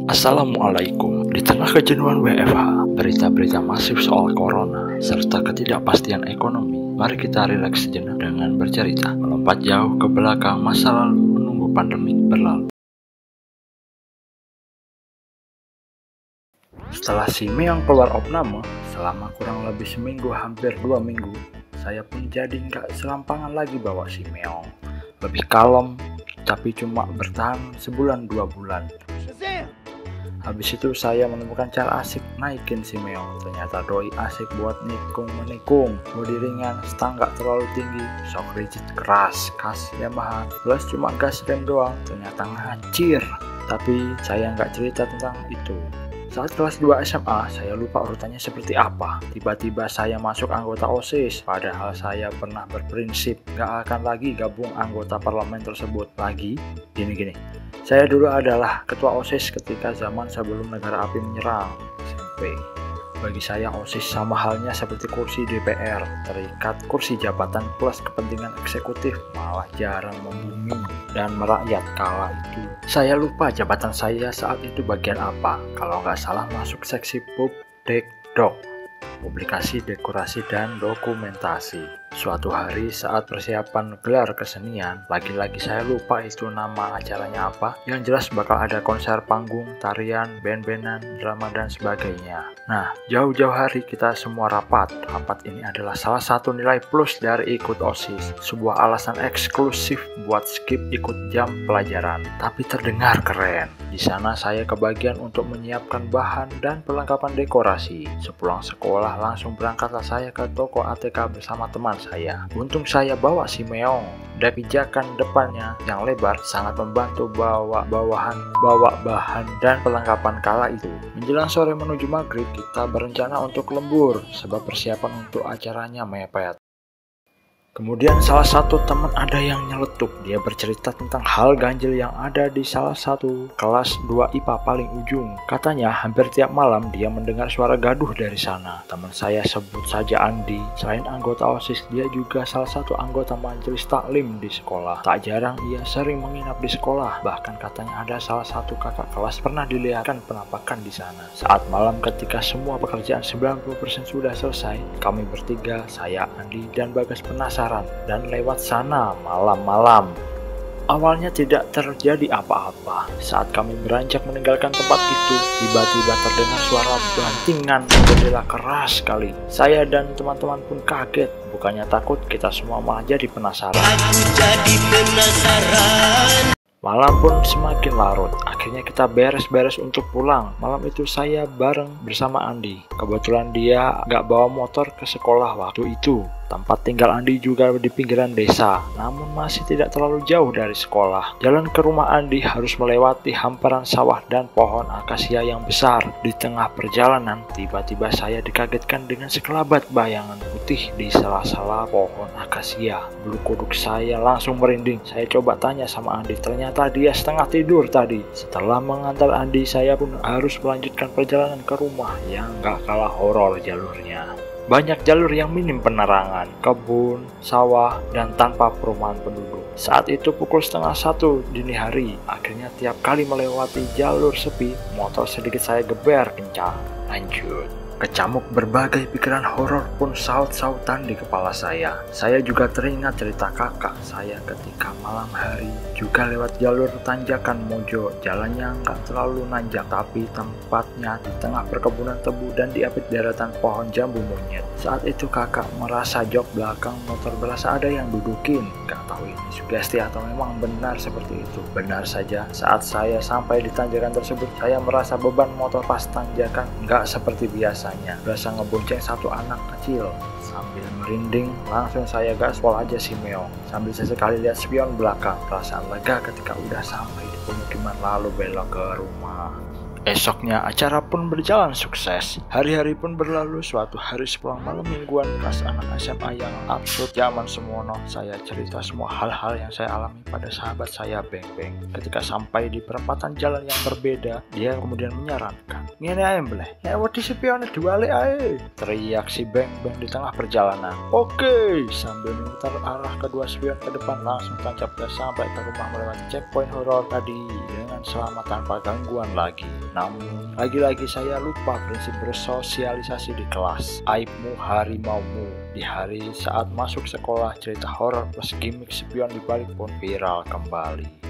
Assalamualaikum. Di tengah kejenuhan WFH, berita-berita masif soal corona, serta ketidakpastian ekonomi, mari kita rileks sejenak dengan bercerita, melompat jauh ke belakang masa lalu menunggu pandemi berlalu. Setelah si Meong keluar opname, selama kurang lebih seminggu, hampir 2 minggu, saya pun jadi nggak selampangan lagi bawa si Meong. Lebih kalem, tapi cuma bertahan sebulan 2 bulan. Habis itu saya menemukan cara asik naikin si Meong. Ternyata doi asik buat nikung-menikung. Bodi ringan, stang gak terlalu tinggi, shock rigid keras, khas Yamaha, plus cuma gas rem doang. Ternyata ngacir. Tapi saya nggak cerita tentang itu. Saat kelas 2 SMA, saya lupa urutannya seperti apa. Tiba-tiba saya masuk anggota OSIS, padahal saya pernah berprinsip gak akan lagi gabung anggota parlemen tersebut lagi. Gini, saya dulu adalah ketua OSIS ketika zaman sebelum negara api menyerang, SMP. Bagi saya OSIS sama halnya seperti kursi DPR, terikat kursi jabatan plus kepentingan eksekutif, malah jarang membumi dan merakyat kala itu. Saya lupa jabatan saya saat itu bagian apa, kalau nggak salah masuk seksi pub, dek, dok, publikasi, dekorasi, dan dokumentasi. Suatu hari saat persiapan gelar kesenian, lagi-lagi saya lupa itu nama acaranya apa, yang jelas bakal ada konser panggung, tarian, band-bandan, drama, dan sebagainya. Nah, jauh-jauh hari kita semua rapat. Rapat ini adalah salah satu nilai plus dari ikut OSIS, sebuah alasan eksklusif buat skip ikut jam pelajaran. Tapi terdengar keren. Di sana saya kebagian untuk menyiapkan bahan dan perlengkapan dekorasi. Sepulang sekolah langsung berangkatlah saya ke toko ATK bersama teman saya. Untung saya bawa si Meong. Dan pijakan depannya yang lebar sangat membantu bawa bahan dan perlengkapan kala itu. Menjelang sore menuju maghrib, kita berencana untuk lembur sebab persiapan untuk acaranya mepet. Kemudian salah satu teman ada yang nyeletuk. Dia bercerita tentang hal ganjil yang ada di salah satu kelas 2 IPA paling ujung. Katanya hampir tiap malam dia mendengar suara gaduh dari sana. Teman saya sebut saja Andi. Selain anggota OSIS, dia juga salah satu anggota majelis taklim di sekolah. Tak jarang ia sering menginap di sekolah. Bahkan katanya ada salah satu kakak kelas pernah dilihatkan penampakan di sana. Saat malam ketika semua pekerjaan 90% sudah selesai, kami bertiga, saya, Andi, dan Bagas penasaran dan lewat sana malam-malam. Awalnya tidak terjadi apa-apa. Saat kami beranjak meninggalkan tempat itu, tiba-tiba terdengar suara bantingan jendela keras sekali. Saya dan teman-teman pun kaget. Bukannya takut, kita semua malah jadi penasaran. Malam pun semakin larut. Akhirnya kita beres-beres untuk pulang. Malam itu saya bareng bersama Andi. Kebetulan dia gak bawa motor ke sekolah waktu itu. Tempat tinggal Andi juga di pinggiran desa, namun masih tidak terlalu jauh dari sekolah. Jalan ke rumah Andi harus melewati hamparan sawah dan pohon akasia yang besar. Di tengah perjalanan, tiba-tiba saya dikagetkan dengan sekelabat bayangan putih di sela-sela pohon akasia. Bulu kuduk saya langsung merinding. Saya coba tanya sama Andi, ternyata dia setengah tidur tadi. Setelah mengantar Andi, saya pun harus melanjutkan perjalanan ke rumah yang gak kalah horor jalurnya. Banyak jalur yang minim penerangan, kebun, sawah, dan tanpa perumahan penduduk. Saat itu pukul 12:30 dini hari. Akhirnya tiap kali melewati jalur sepi, motor sedikit saya geber kencang. Lanjut. Kecamuk berbagai pikiran horor pun saut-sautan di kepala saya. Saya juga teringat cerita kakak saya ketika malam hari juga lewat jalur tanjakan Mojo. Jalannya nggak terlalu nanjak, tapi tempatnya di tengah perkebunan tebu dan diapit deretan pohon jambu monyet. Saat itu kakak merasa jok belakang motor berasa ada yang dudukin. Gak tahu ini sugesti atau memang benar seperti itu. Benar saja, saat saya sampai di tanjakan tersebut, saya merasa beban motor pas tanjakan nggak seperti biasa. Berasa ngebonceng satu anak kecil. Sambil merinding, langsung saya gaspol aja si Meong. Sambil sesekali lihat spion belakang. Perasaan lega ketika udah sampai di pemukiman lalu belok ke rumah. Esoknya acara pun berjalan sukses. Hari-hari pun berlalu. Suatu hari sepulang malam mingguan kelas anak SMA yang absurd zaman semono, saya cerita semua hal-hal yang saya alami pada sahabat saya Beng Beng. Ketika sampai di perempatan jalan yang berbeda, dia kemudian menyarankan, "Ngene ae mbleh, nek wedi spione diwalik ae." Teriak si Beng Beng di tengah perjalanan. Oke, sambil memutar arah kedua spion ke depan, langsung tancap gas sampai ke rumah melewati checkpoint horor tadi dengan selamat tanpa gangguan lagi. Namun, lagi-lagi saya lupa prinsip bersosialisasi di kelas. Aibmu harimaumu. Di hari saat masuk sekolah, cerita horor plus gimmick spion di balik pun viral kembali.